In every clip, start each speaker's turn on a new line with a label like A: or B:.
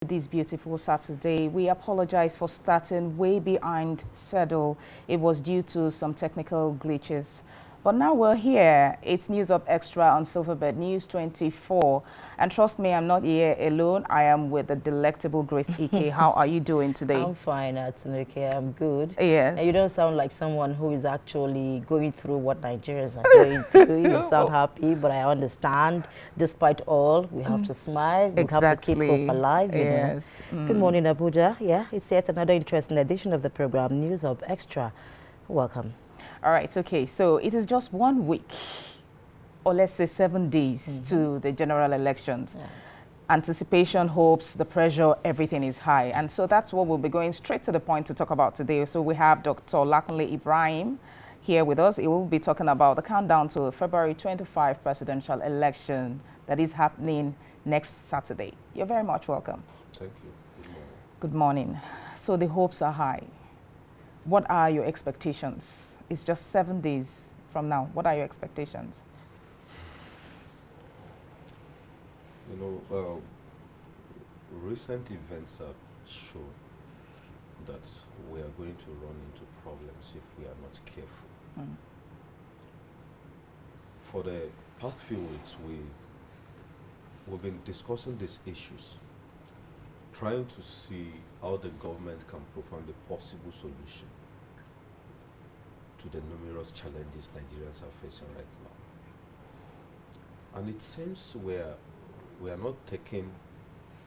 A: This beautiful Saturday. We apologize for starting way behind schedule. It was due to some technical glitches. But now we're here. It's News Up Extra on Silverbird News 24. And trust me, I'm not here alone. I am with the delectable Grace Ike. How are you doing today?
B: I'm fine, Atsunuke. I'm good.
A: Yes.
B: And you don't sound like someone who is actually going through what Nigerians are going through. You sound happy, but I understand. Despite all, we have to smile. We have to keep hope alive.
A: Yes.
B: Good morning, Abuja. Yeah, it's yet another interesting edition of the program, News Up Extra. Welcome.
A: All right, okay, so it is just 1 week, or let's say 7 days to the general elections. Yeah. Anticipation, hopes, the pressure, everything is high. And so that's what we'll be going straight to the point to talk about today. So we have Dr. Olakunle Ibrahim here with us. He will be talking about the countdown to February 25 presidential election that is happening next Saturday. You're very much welcome.
C: Thank you. Good morning.
A: Good morning. So the hopes are high. What are your expectations? It's just 7 days from now. What are your expectations?
C: You know, recent events have shown that we are going to run into problems if we are not careful. For the past few weeks, we've been discussing these issues, trying to see how the government can propose a possible solution to the numerous challenges Nigerians are facing right now. And it seems we are not taking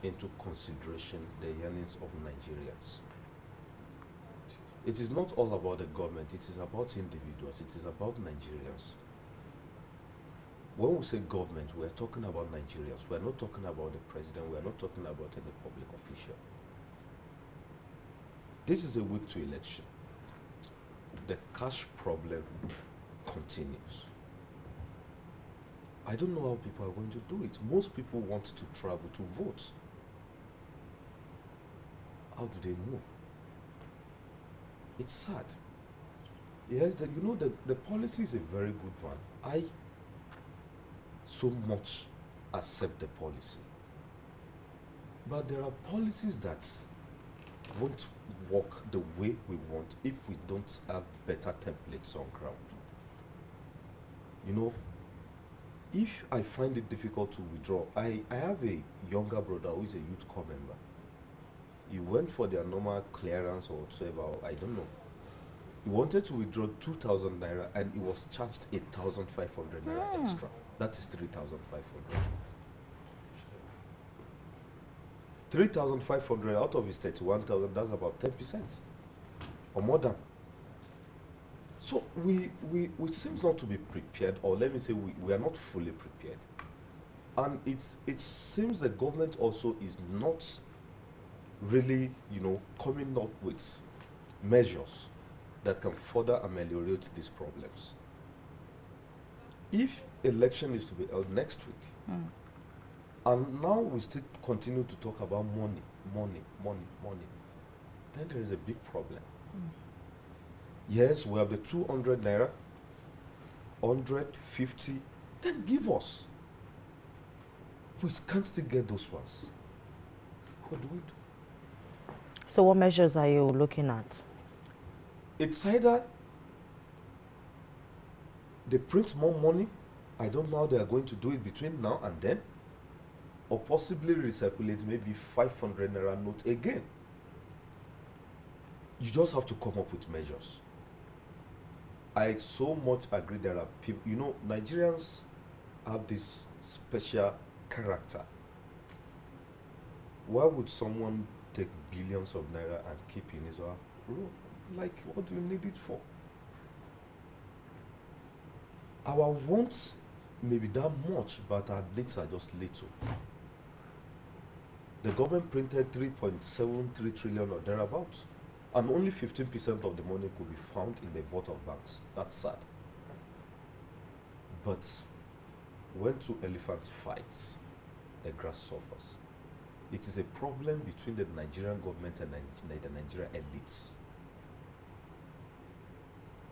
C: into consideration the yearnings of Nigerians. It is not all about the government, it is about individuals, it is about Nigerians. When we say government, we are talking about Nigerians. We are not talking about the president, we are not talking about any public official. This is a week to election. The cash problem continues. I don't know how people are going to do it. Most people want to travel to vote. How do they move? It's sad. Yes, the policy is a very good one. I so much accept the policy. But there are policies that won't work the way we want if we don't have better templates on ground. You know, if I find it difficult to withdraw, I have a younger brother who is a youth corps member. He went for their normal clearance or whatsoever, I don't know. He wanted to withdraw 2,000 naira and he was charged 8,500 naira extra. That is 3,500. 3,500 out of his 31,000, that's about 10% or more than. So we seems not to be prepared, or let me say we are not fully prepared. And it seems the government also is not really, coming up with measures that can further ameliorate these problems. If election is to be held next week, and now we still continue to talk about money, then there is a big problem. Yes, we have the 200 naira, 150, then give us. We can't still get those ones. What do we do?
B: So what measures are you looking at?
C: It's either they print more money, I don't know how they are going to do it between now and then, or possibly recirculate maybe 500 naira note again. You just have to come up with measures. I so much agree there are people, Nigerians have this special character. Why would someone take billions of naira and keep in his room? Like, what do you need it for? Our wants may be that much, but our needs are just little. The government printed 3.73 trillion or thereabouts, and only 15% of the money could be found in the vault of banks. That's sad. But when two elephants fight, the grass suffers. It is a problem between the Nigerian government and the Nigerian elites.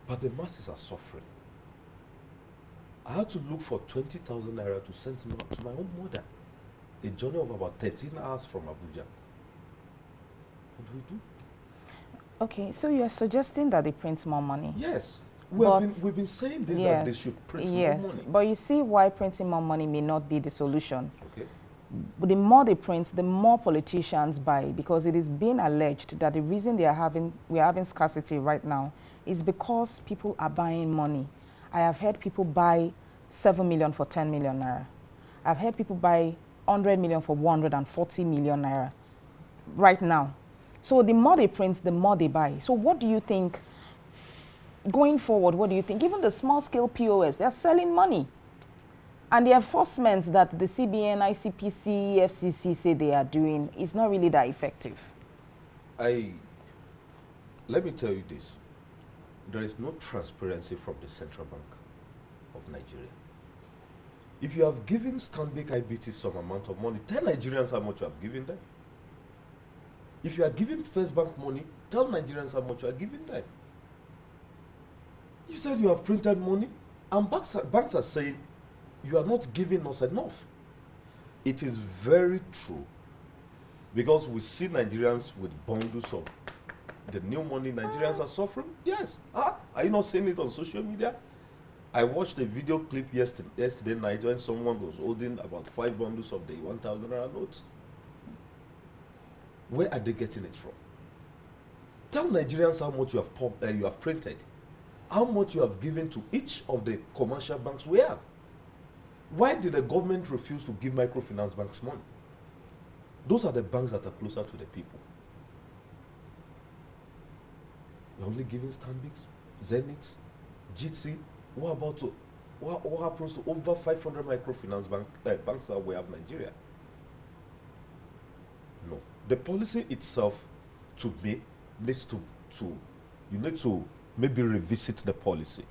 C: But the masses are suffering. I had to look for 20,000 naira to send to my own mother. A journey of about 13 hours from Abuja. could we do?
A: Okay, so you are suggesting that they print more money?
C: Yes. We've been saying this, that they should print more money.
A: But you see why printing more money may not be the solution.
C: Okay.
A: But the more they print, the more politicians buy, because it is being alleged that the reason we are having scarcity right now is because people are buying money. I have heard people buy 7 million for 10 million naira. I've heard people buy 100 million for 140 million naira right now. So the more they print, the more they buy. So what do you think, going forward, what do you think? Even the small-scale POS, they're selling money. And the enforcement that the CBN, ICPC, FCC say they are doing is not really that effective.
C: Let me tell you this. There is no transparency from the Central Bank of Nigeria. If you have given Stanbic IBT some amount of money, tell Nigerians how much you have given them. If you are giving First Bank money, tell Nigerians how much you are giving them. You said you have printed money, and banks are saying you are not giving us enough. It is very true, because we see Nigerians with bundles of the new money. Nigerians are suffering. Yes. Are you not seeing it on social media? I watched a video clip yesterday night when someone was holding about 5 bundles of the 1,000 naira notes. Where are they getting it from? Tell Nigerians how much you have printed, how much you have given to each of the commercial banks we have. Why did the government refuse to give microfinance banks money? Those are the banks that are closer to the people. You're only giving Stanbic, Zenith, GT. What happens to over 500 microfinance banks that we have in Nigeria? No. The policy itself needs to you need to maybe revisit the policy.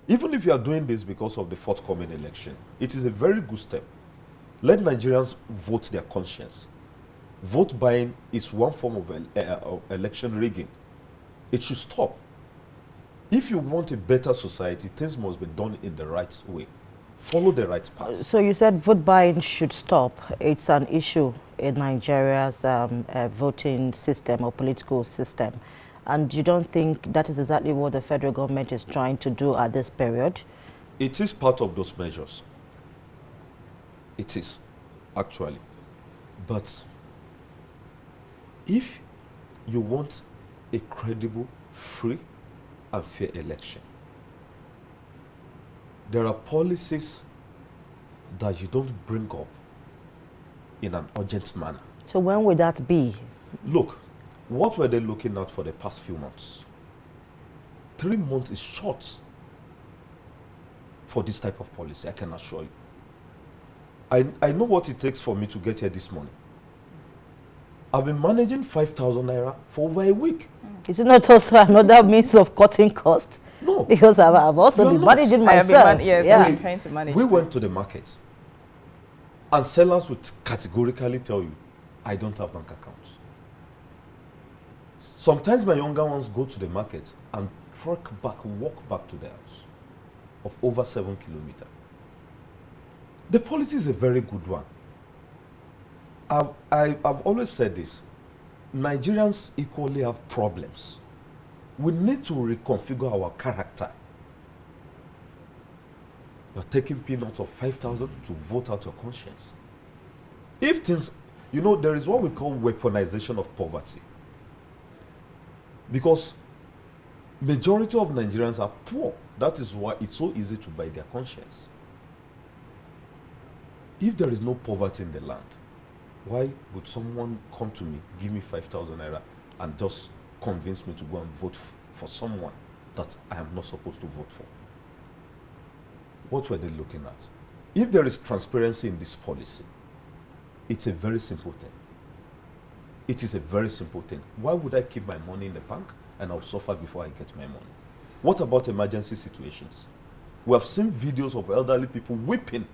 C: Even if you are doing this because of the forthcoming election, it is a very good step. Let Nigerians vote their conscience. Vote buying is one form of election rigging. It should stop. If you want a better society, things must be done in the right way. Follow the right path. So
B: you said vote buying should stop. It's an issue in Nigeria's voting system or political system. And you don't think that is exactly what the federal government is trying to do at this period?
C: It is part of those measures. It is, actually. But if you want a credible, free, and fair election, there are policies that you don't bring up in an urgent manner.
B: So when will that be?
C: Look, what were they looking at for the past few months? 3 months is short for this type of policy, I can assure you. I know what it takes for me to get here this morning. I've been managing 5,000 naira for over a week.
B: Is it not also another means of cutting costs?
C: No.
B: Because I've also been managing myself.
A: I'm trying to manage.
C: We went to the market, and sellers would categorically tell you, I don't have bank accounts. Sometimes my younger ones go to the market and walk back to their house of over 7 kilometers. The policy is a very good one. I've always said this. Nigerians equally have problems. We need to reconfigure our character. You're taking peanuts of 5,000 to vote out your conscience. If things, there is what we call weaponization of poverty. Because majority of Nigerians are poor. That is why it's so easy to buy their conscience. If there is no poverty in the land, why would someone come to me, give me 5,000 naira, and just convince me to go and vote for someone that I am not supposed to vote for? What were they looking at? If there is transparency in this policy, it's a very simple thing. It is a very simple thing. Why would I keep my money in the bank and I'll suffer before I get my money? What about emergency situations? We have seen videos of elderly people weeping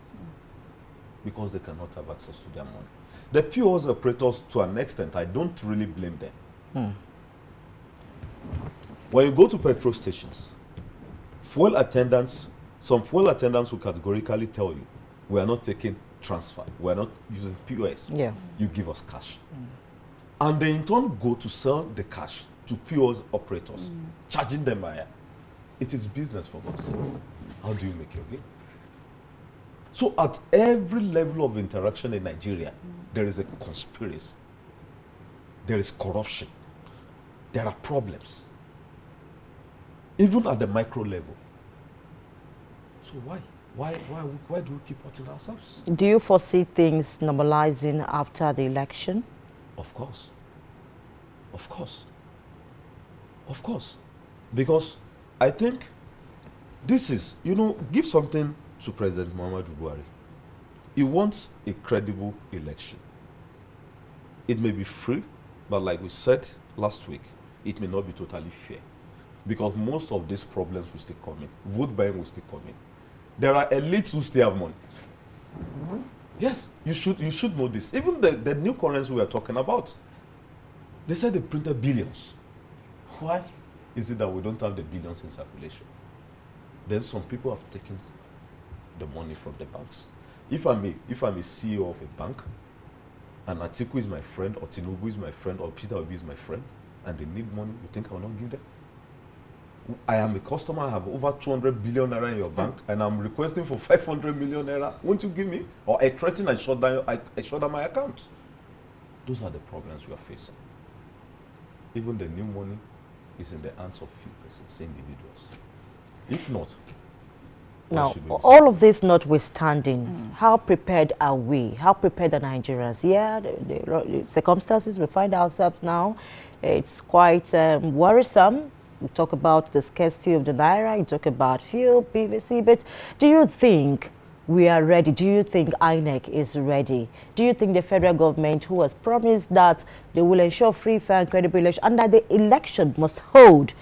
C: because they cannot have access to their money. The POS operators, to an extent, I don't really blame them. When you go to petrol stations, fuel attendants, some fuel attendants will categorically tell you, we are not taking transfer, we are not using POS.
B: Yeah.
C: You give us cash. And they in turn go to sell the cash to POS operators, charging them higher. It is business, for God's sake. How do you make your gain? So at every level of interaction in Nigeria, there is a conspiracy. There is corruption. There are problems. Even at the micro level. So why? Why do we keep hurting ourselves?
B: Do you foresee things normalizing after the election?
C: Of course. Of course. Of course. Because I think this is, give something to President Muhammadu Buhari. He wants a credible election. It may be free, but like we said last week, it may not be totally fair. Because most of these problems will still come in. Vote buying will still come in. There are elites who still have money. Yes, you should know this. Even the new currency we are talking about, they said they printed billions. Why is it that we don't have the billions in circulation? Then some people have taken the money from the banks. If I'm a CEO of a bank, and Atiku is my friend, or Tinubu is my friend, or Peter Obi is my friend, and they need money, you think I will not give them? I am a customer, I have over 200 billion naira in your bank, and I'm requesting for 500 million naira. Won't you give me? Or I threaten and shut down my account. Those are the problems we are facing. Even the new money is in the hands of few persons, individuals. If not,
B: now, all of this notwithstanding, how prepared are we? How prepared are Nigerians? Yeah, the circumstances we find ourselves now, it's quite worrisome. We talk about the scarcity of the naira, you talk about fuel, PVC, but do you think we are ready? Do you think INEC is ready? Do you think the federal government, who has promised that they will ensure free, fair and credible election, and that the election must hold,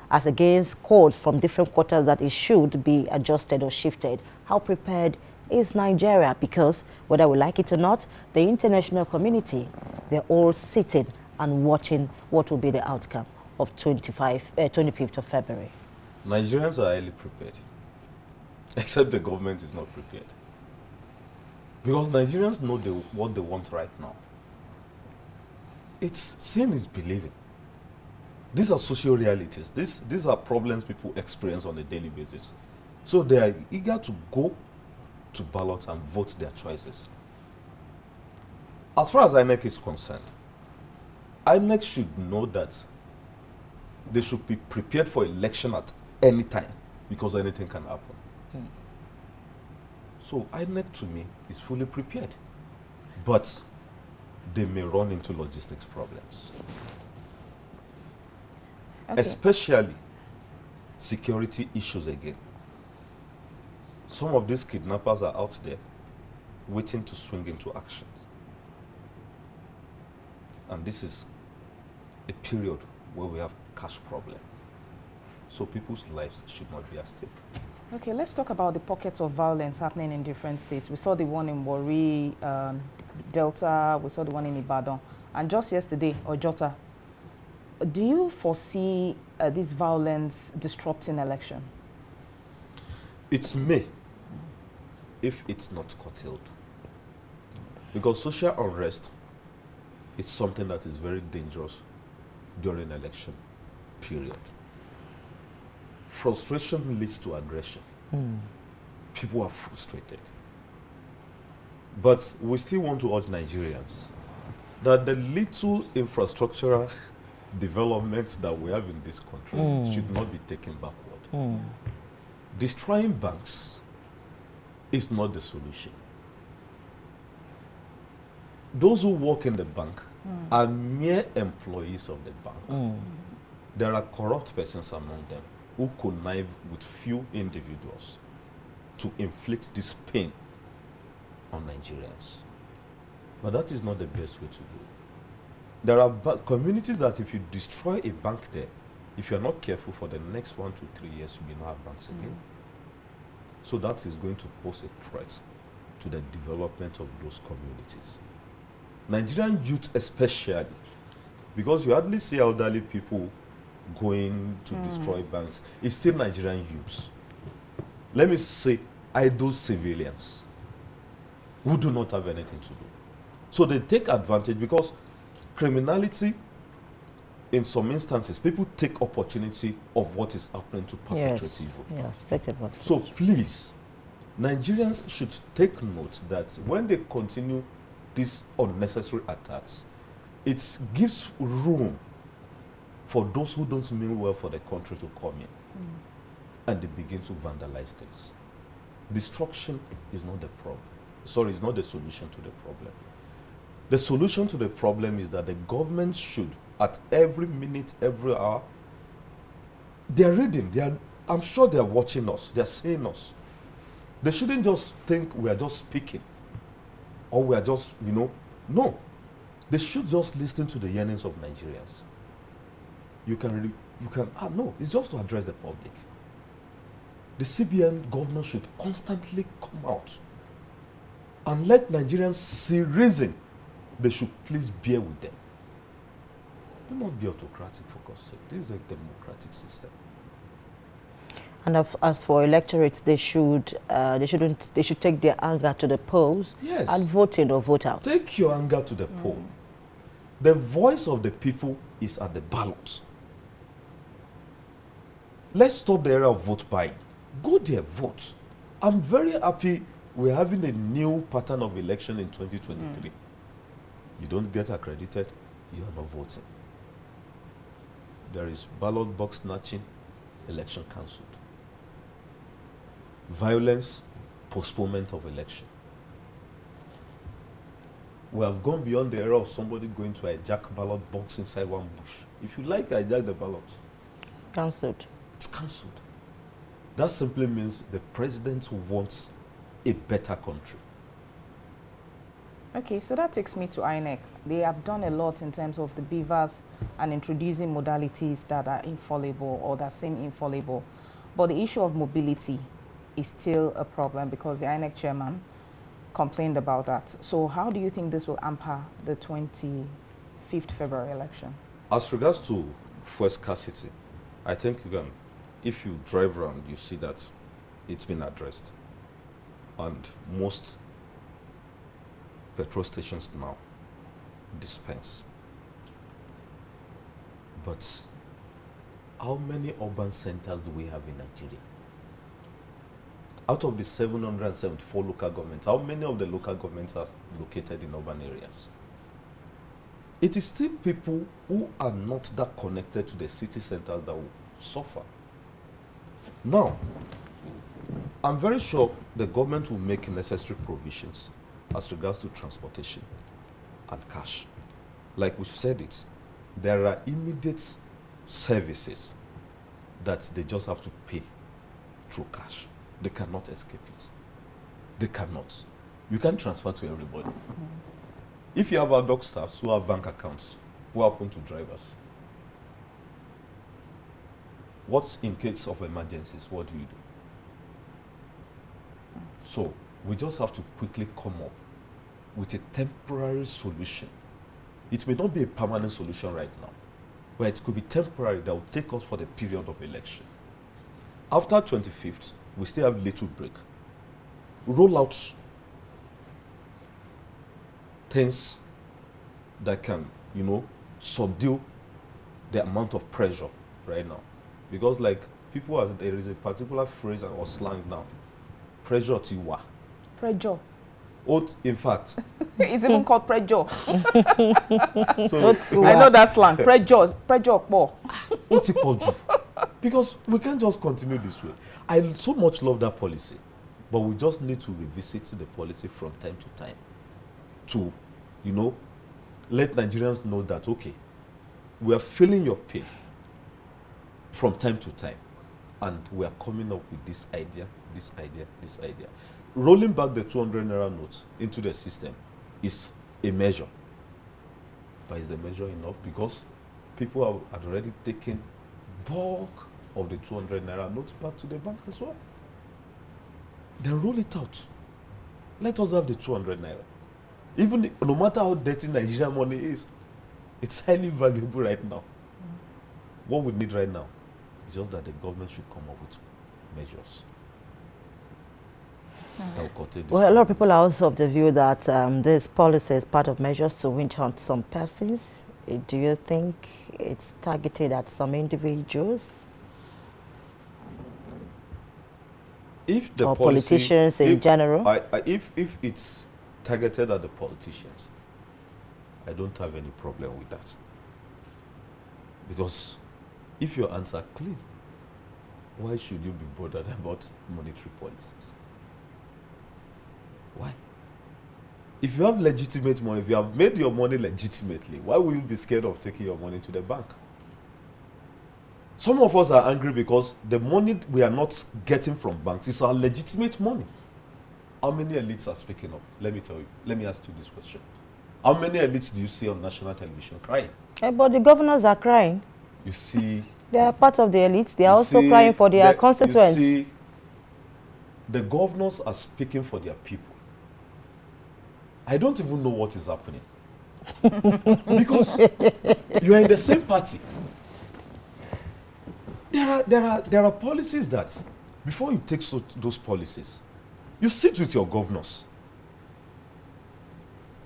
B: as against calls from different quarters that it should be adjusted or shifted? How prepared is Nigeria? Because whether we like it or not, the international community, they're all sitting and watching what will be the outcome of 25th of February.
C: Nigerians are highly prepared, except the government is not prepared. Because Nigerians know what they want right now. Seeing is believing. These are social realities. These are problems people experience on a daily basis. So they are eager to go to ballot and vote their choices. As far as INEC is concerned, INEC should know that they should be prepared for election at any time, because anything can happen. So INEC, to me, is fully prepared. But they may run into logistics problems. Okay. Especially security issues again. Some of these kidnappers are out there waiting to swing into action. And this is a period where we have cash problem. So people's lives should not be at stake.
A: Okay, let's talk about the pockets of violence happening in different states. We saw the one in Warri, Delta, we saw the one in Ibadan, and just yesterday, Ojota. Do you foresee this violence disrupting election?
C: It may, if it's not curtailed. Because social unrest is something that is very dangerous during election period. Frustration leads to aggression. People are frustrated. But we still want to urge Nigerians that the little infrastructural developments that we have in this country should not be taken backward. Destroying banks is not the solution. Those who work in the bank are mere employees of the bank. There are corrupt persons among them who connive with few individuals to inflict this pain on Nigerians. But that is not the best way to go. There are communities that if you destroy a bank there, if you're not careful, for the next 1 to 3 years, you will not have banks again. So that is going to pose a threat to the development of those communities. Nigerian youth especially, because you hardly see elderly people going to destroy banks. It's still Nigerian youths. Let me say, idle civilians who do not have anything to do. So they take advantage, because criminality, in some instances, people take opportunity of what is happening to perpetrate evil.
B: Yes, take advantage.
C: So please, Nigerians should take note that when they continue these unnecessary attacks, it gives room for those who don't mean well for the country to come in. And they begin to vandalize things. Destruction is not the problem. Sorry, it's not the solution to the problem. The solution to the problem is that the government should, at every minute, every hour, they're reading, I'm sure they're watching us, they're seeing us. They shouldn't just think we are just speaking or we are just, no. They should just listen to the yearnings of Nigerians. No, it's just to address the public. The CBN governor should constantly come out and let Nigerians see reason. They should please bear with them. Do not be autocratic, for God's sake. This is a democratic system.
B: And as for electorates, they should take their anger to the polls.
C: Yes.
B: And vote in or vote out.
C: Take your anger to the poll. The voice of the people is at the ballot. Let's stop the era of vote buying. Go there, vote. I'm very happy we're having a new pattern of election in 2023. You don't get accredited, you are not voting. There is ballot box snatching, election cancelled. Violence, postponement of election. We have gone beyond the era of somebody going to hijack ballot box inside one bush. If you like, hijack the ballot.
B: Cancelled.
C: It's cancelled. That simply means the president wants a better country.
A: Okay, so that takes me to INEC. They have done a lot in terms of the beavers and introducing modalities that are infallible or that seem infallible. But the issue of mobility is still a problem because the INEC chairman complained about that. So how do you think this will hamper the 25th February election?
C: As regards to fuel scarcity, I think if you drive around, you see that it's been addressed. And most petrol stations now dispense. But how many urban centers do we have in Nigeria? Out of the 774 local governments, how many of the local governments are located in urban areas? It is still people who are not that connected to the city centers that will suffer. Now, I'm very sure the government will make necessary provisions as regards to transportation and cash. Like we've said it, there are immediate services that they just have to pay through cash. They cannot escape it. They cannot. You can't transfer to everybody. If you have our dock staffs who have bank accounts, who happen to drivers, what's in case of emergencies? What do you do? So we just have to quickly come up with a temporary solution. It may not be a permanent solution right now, but it could be temporary that will take us for the period of election. After 25th, we still have little break. Roll out things that can, subdue the amount of pressure right now. Because there is a particular phrase or slang now, pressure tiwa.
A: Pressure.
C: In fact.
A: It's even called pressure.
C: So,
A: I know that slang. Pressure.
C: Because we can't just continue this way. I so much love that policy, but we just need to revisit the policy from time to time to, let Nigerians know that, okay, we are feeling your pain from time to time, and we are coming up with this idea. Rolling back the 200 naira note into the system is a measure. But is the measure enough? Because people have already taken bulk of the 200 naira notes back to the bank as well. Then roll it out. Let us have the 200 naira. Even no matter how dirty Nigerian money is, it's highly valuable right now. What we need right now is just that the government should come up with measures. that will curtail this.
B: Well, a lot of people are also of the view that this policy is part of measures to winch on some persons. Do you think it's targeted at some individuals?
C: If the
B: or
C: policy,
B: politicians in general?
C: If it's targeted at the politicians, I don't have any problem with that. Because if your hands are clean, why should you be bothered about monetary policies? Why? If you have legitimate money, if you have made your money legitimately, why will you be scared of taking your money to the bank? Some of us are angry because the money we are not getting from banks is our legitimate money. How many elites are speaking up? Let me tell you. Let me ask you this question. How many elites do you see on national television crying?
B: But the governors are crying.
C: You see...
B: They are part of the elites. They are also crying for their constituents.
C: You see, the governors are speaking for their people. I don't even know what is happening. Because you are in the same party. There are policies that, before you take those policies, you sit with your governors.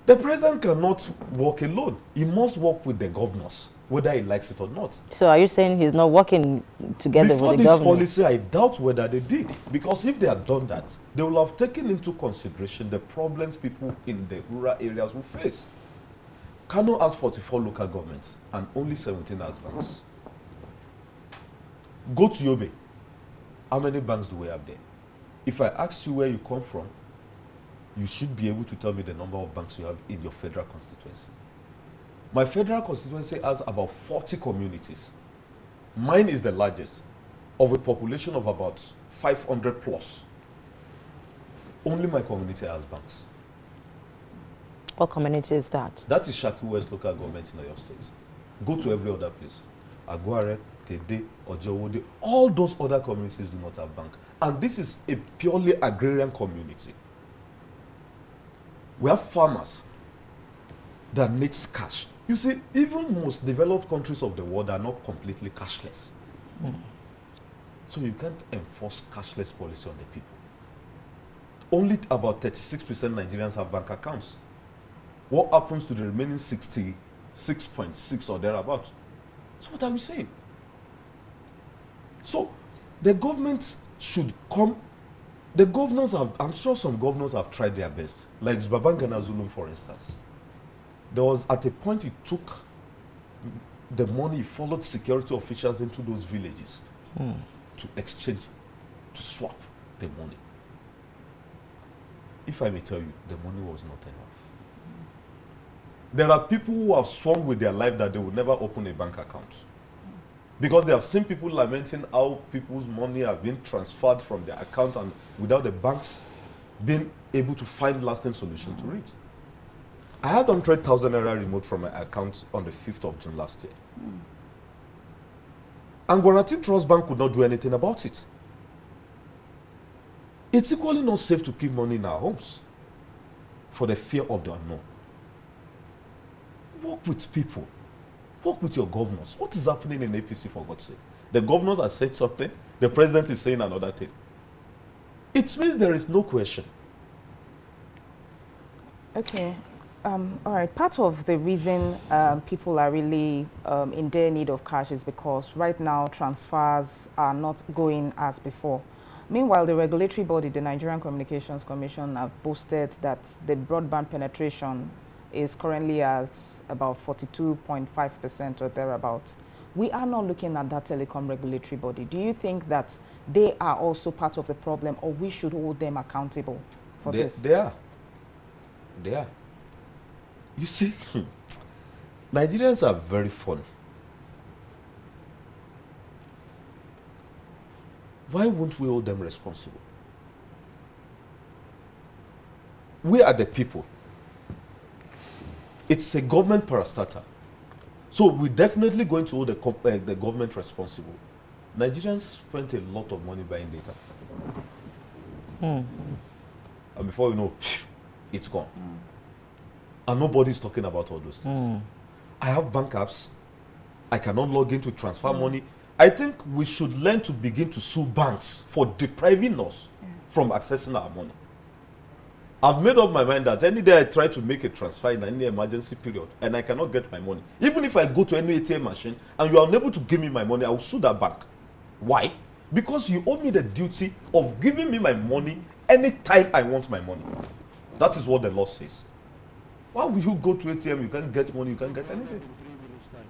C: The president cannot work alone. He must work with the governors, whether he likes it or not.
B: So are you saying he's not working together
C: Before
B: with the
C: this
B: governors?
C: policy, I doubt whether they did. Because if they had done that, they will have taken into consideration the problems people in the rural areas will face. Kano has 44 local governments and only 17 has banks. Go to Yobe. How many banks do we have there? If I ask you where you come from, you should be able to tell me the number of banks you have in your federal constituency. My federal constituency has about 40 communities. Mine is the largest, of a population of about 500 plus. Only my community has banks.
B: What community is that?
C: That is Shaki West local government in Oyo State. Go to every other place. Aguare, Tede, Ojewode, all those other communities do not have bank. And this is a purely agrarian community. We have farmers that needs cash. You see, even most developed countries of the world are not completely cashless. So you can't enforce cashless policy on the people. Only about 36% Nigerians have bank accounts. What happens to the remaining 66.6 or thereabout? So what are we saying? So the government should come. The governors have, I'm sure some governors have tried their best. Like Babangana Zulum, for instance. There was at a point he took the money, he followed security officials into those villages to exchange, to swap the money. If I may tell you, the money was not enough. There are people who have sworn with their life that they will never open a bank account. Because they have seen people lamenting how people's money have been transferred from their account and without the banks being able to find lasting solution to it. I had 100,000 naira removed from my account on the 5th of June last year. And Guarantee Trust Bank could not do anything about it. It's equally not safe to keep money in our homes for the fear of the unknown. Work with people. Work with your governors. What is happening in APC, for God's sake? The governors have said something, the president is saying another thing. It means there is no question.
A: Okay. All right. Part of the reason people are really in their need of cash is because right now transfers are not going as before. Meanwhile, the regulatory body, the Nigerian Communications Commission, have boasted that the broadband penetration is currently at about 42.5% or thereabout. We are not looking at that telecom regulatory body. Do you think that they are also part of the problem, or we should hold them accountable for this?
C: They are. They are. You see, Nigerians are very funny. Why won't we hold them responsible? We are the people. It's a government parastatal. So we're definitely going to hold the government responsible. Nigerians spent a lot of money buying data. And before you know, it's gone. And nobody's talking about all those things. I have bank apps. I cannot log in to transfer money. I think we should learn to begin to sue banks for depriving us from accessing our money. I've made up my mind that any day I try to make a transfer in any emergency period and I cannot get my money, even if I go to any ATM machine and you are unable to give me my money, I will sue that bank. Why? Because you owe me the duty of giving me my money anytime I want my money. That is what the law says. Why will you go to ATM, you can't get money, you can't get anything?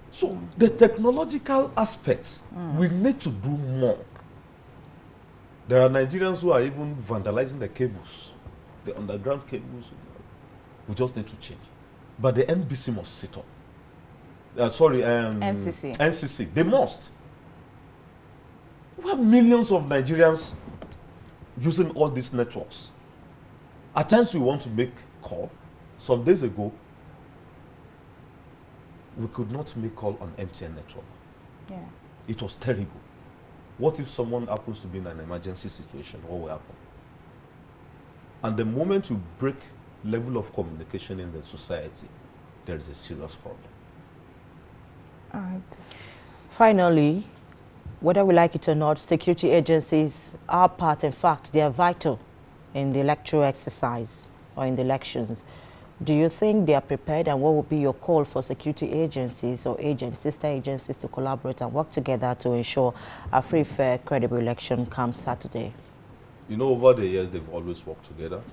C: So the technological aspects, we need to do more. There are Nigerians who are even vandalizing the cables, the underground cables. We just need to change. But the NBC must sit up.
A: NCC.
C: NCC, they must. We have millions of Nigerians using all these networks. At times we want to make call. Some days ago, we could not make call on MTN network.
A: Yeah.
C: It was terrible. What if someone happens to be in an emergency situation? What will happen? And the moment you break level of communication in the society, there is a serious problem.
A: All right.
B: Finally, whether we like it or not, security agencies are part, in fact, they are vital in the electoral exercise or in the elections. Do you think they are prepared, and what would be your call for security agencies or sister agencies to collaborate and work together to ensure a free, fair, credible election come Saturday?
C: You know, over the years, they've always worked together.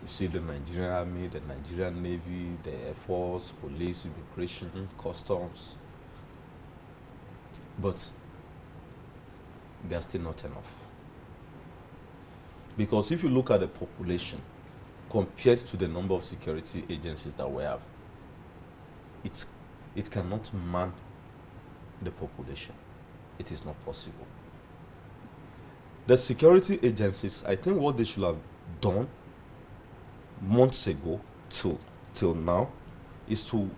C: You see the Nigerian Army, the Nigerian Navy, the Air Force, police, immigration, customs. But they are still not enough. Because if you look at the population, compared to the number of security agencies that we have, it cannot man the population. It is not possible. The security agencies, I think what they should have done months ago till now is to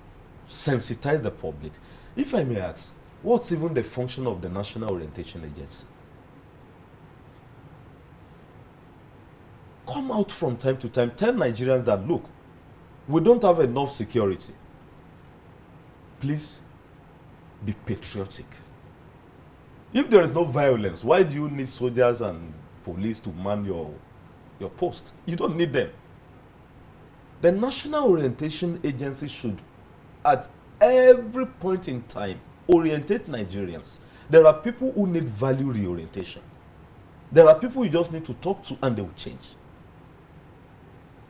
C: sensitize the public. If I may ask, what's even the function of the National Orientation Agency? Come out from time to time, tell Nigerians that, look, we don't have enough security. Please be patriotic. If there is no violence, why do you need soldiers and police to man your post? You don't need them. The National Orientation Agency should, at every point in time, orientate Nigerians. There are people who need value reorientation. There are people you just need to talk to and they will change.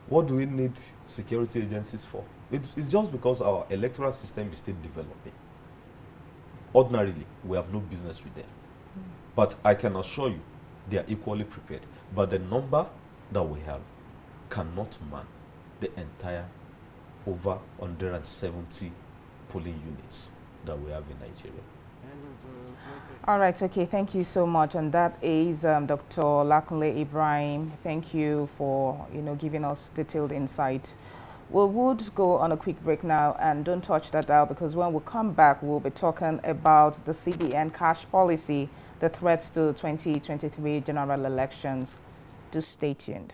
C: What do we need security agencies for? It's just because our electoral system is still developing. Ordinarily, we have no business with them. But I can assure you, they are equally prepared. But the number that we have cannot man the entire over 170 polling units that we have in Nigeria.
A: All right, okay, thank you so much. And that is Dr. Olakunle Ibrahim. Thank you for, giving us detailed insight. We would go on a quick break now, and don't touch that dial, because when we come back, we'll be talking about the CBN cash policy, the threats to 2023 general elections. Do stay tuned.